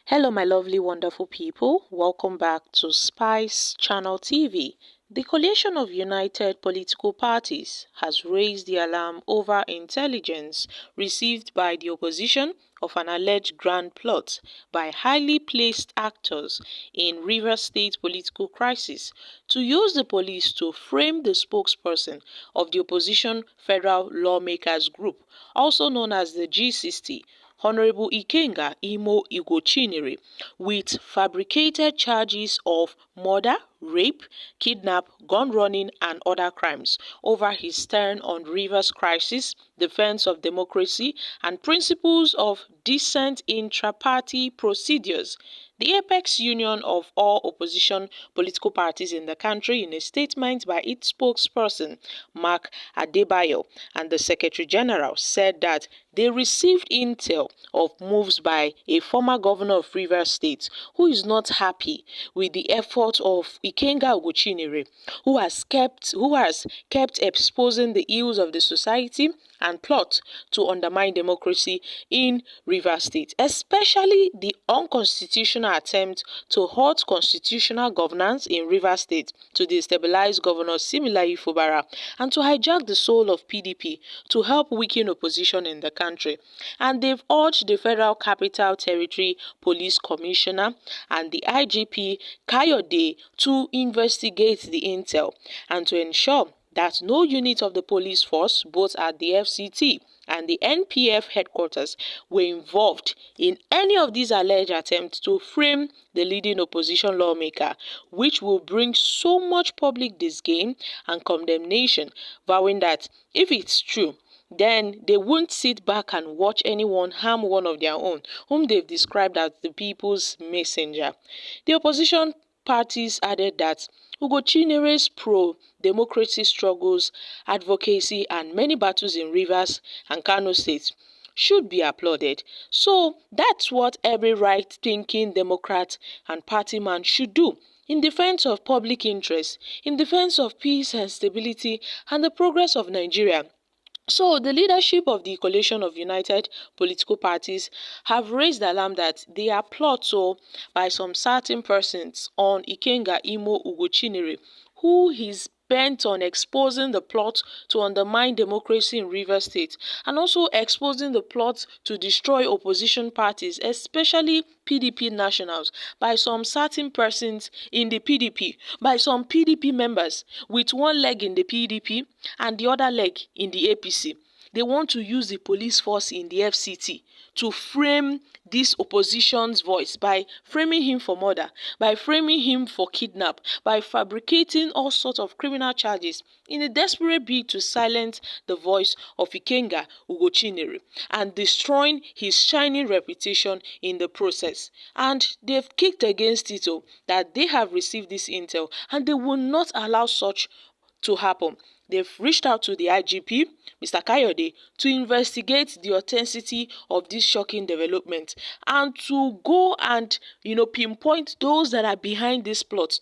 Hello, my lovely, wonderful people. Welcome back to Spice Channel TV. The coalition of united political parties has raised the alarm over intelligence received by the opposition of an alleged grand plot by highly placed actors in Rivers State political crisis to use the police to frame the spokesperson of the opposition Federal Lawmakers Group, also known as the G60, Honorable Ikenga Ugochinyere, with fabricated charges of murder, rape, kidnap, gun running and other crimes over his stand on Rivers crisis, defense of democracy and principles of decent intra-party procedures. The apex union of all opposition political parties in the country, in a statement by its spokesperson, Mark Adebayo, and the Secretary General, said that they received intel of moves by a former governor of Rivers State who is not happy with the effort of Ikenga Ugochinyere, who has kept exposing the ills of the society and plot to undermine democracy in Rivers State, especially the unconstitutional attempt to halt constitutional governance in Rivers State, to destabilize Governor Similayi Fubara, and to hijack the soul of PDP to help weaken opposition in the country. And they've urged the Federal Capital Territory Police Commissioner and the IGP Kayode to investigate the intel and to ensure that no unit of the police force, both at the FCT and the NPF headquarters, were involved in any of these alleged attempts to frame the leading opposition lawmaker, which will bring so much public disdain and condemnation, vowing that if it's true, then they won't sit back and watch anyone harm one of their own, whom they've described as the people's messenger. The opposition parties added that Ugochinire's pro-democracy struggles, advocacy and many battles in Rivers and Kano states should be applauded. So that's what every right-thinking Democrat and party man should do in defense of public interest, in defense of peace and stability and the progress of Nigeria. So the leadership of the coalition of united political parties have raised the alarm that they are plots by some certain persons on Ikenga Ugochinyere, who is bent on exposing the plot to undermine democracy in Rivers State and also exposing the plot to destroy opposition parties, especially PDP nationals, by some certain persons in the PDP, by some PDP members with one leg in the PDP and the other leg in the APC. They want to use the police force in the FCT to frame this opposition's voice by framing him for murder, by framing him for kidnap, by fabricating all sorts of criminal charges in a desperate bid to silence the voice of Ikenga Ugochinyere and destroying his shining reputation in the process. And they've kicked against it that they have received this intel and they will not allow such to happen. They've reached out to the IGP, Mr. Kayode, to investigate the authenticity of this shocking development and to go and, pinpoint those that are behind this plot.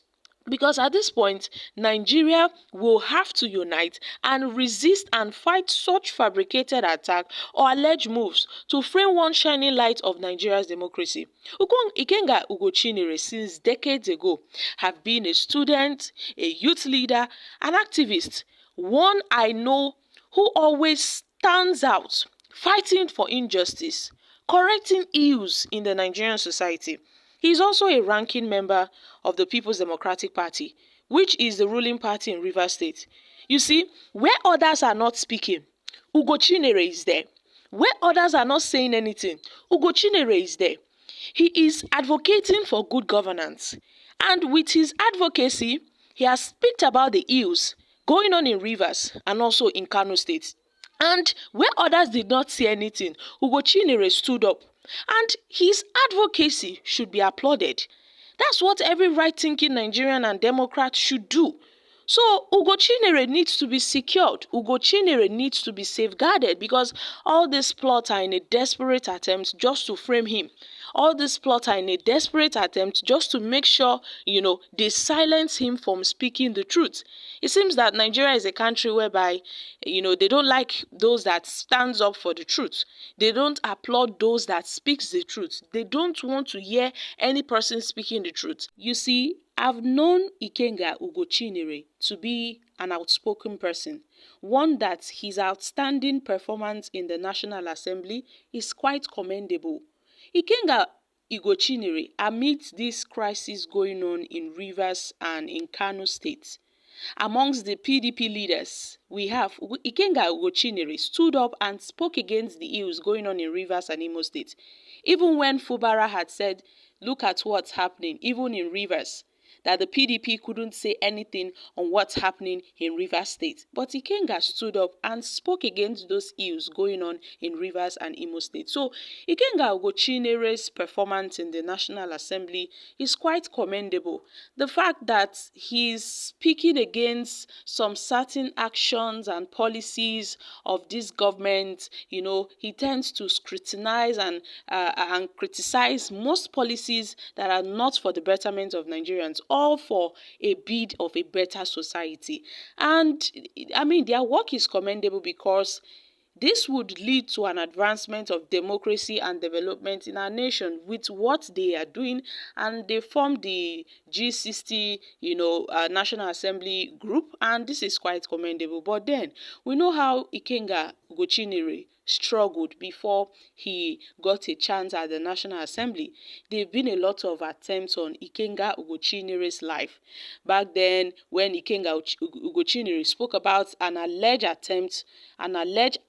Because at this point, Nigeria will have to unite and resist and fight such fabricated attack or alleged moves to frame one shining light of Nigeria's democracy. Ikenga Ugochinyere, since decades ago, have been a student, a youth leader, an activist, one I know who always stands out, fighting for injustice, correcting ills in the Nigerian society. He is also a ranking member of the People's Democratic Party, which is the ruling party in Rivers State. You see, where others are not speaking, Ugochinyere is there. Where others are not saying anything, Ugochinyere is there. He is advocating for good governance. And with his advocacy, he has speak about the ills going on in Rivers and also in Kano State. And where others did not say anything, Ugochinyere stood up. And his advocacy should be applauded. That's what every right-thinking Nigerian and Democrat should do. So Ugochinyere needs to be secured. Ugochinyere needs to be safeguarded because all these plots are in a desperate attempt just to frame him. All these plots are in a desperate attempt just to make sure, they silence him from speaking the truth. It seems that Nigeria is a country whereby, they don't like those that stands up for the truth. They don't applaud those that speaks the truth. They don't want to hear any person speaking the truth. You see, I've known Ikenga Ugochinyere to be an outspoken person, one that his outstanding performance in the National Assembly is quite commendable. Ikenga Ugochinyere, amidst this crisis going on in Rivers and in Kano states, amongst the PDP leaders, we have Ikenga Ugochinyere stood up and spoke against the ills going on in Rivers and Imo State. Even when Fubara had said, look at what's happening, even in Rivers, that the PDP couldn't say anything on what's happening in Rivers State. But Ikenga stood up and spoke against those ills going on in Rivers and Imo State. So Ikenga Ugochinyere's performance in the National Assembly is quite commendable. The fact that he's speaking against some certain actions and policies of this government, he tends to scrutinize and criticize most policies that are not for the betterment of Nigerians, all for a bid of a better society. And I mean, their work is commendable because this would lead to an advancement of democracy and development in our nation with what they are doing, and they formed the G60, National Assembly group, and this is quite commendable. But then we know how Ikenga Ugochinyere struggled before he got a chance at the National Assembly. There have been a lot of attempts on Ikenga Ugochinyere's life. Back then, when Ikenga Ugochinyere spoke about an alleged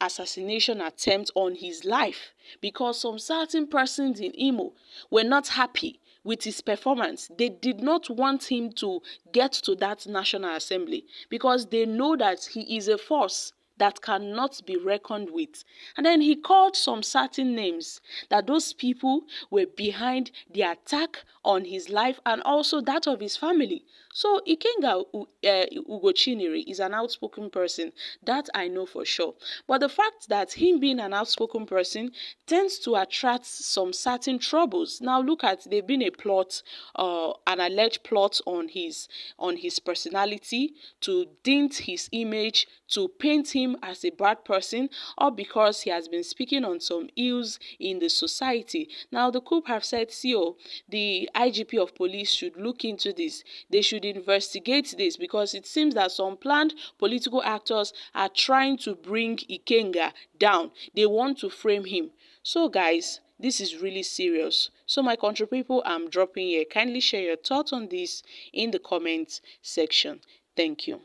assassination attempt on his life because some certain persons in Imo were not happy with his performance. They did not want him to get to that National Assembly because they know that he is a force that cannot be reckoned with. And then he called some certain names that those people were behind the attack on his life and also that of his family. So Ikenga Ugochinyere is an outspoken person, that I know for sure. But the fact that him being an outspoken person tends to attract some certain troubles. Now look at, there's been a plot, an alleged plot on his personality to dent his image, to paint him as a bad person, or because he has been speaking on some ills in the society. Now the CUPP have said, the IGP of police should look into this. They should investigate this because it seems that some planned political actors are trying to bring Ikenga down. They want to frame him. So guys, this is really serious. So my country people, I'm dropping here. Kindly share your thoughts on this in the comment section. Thank you.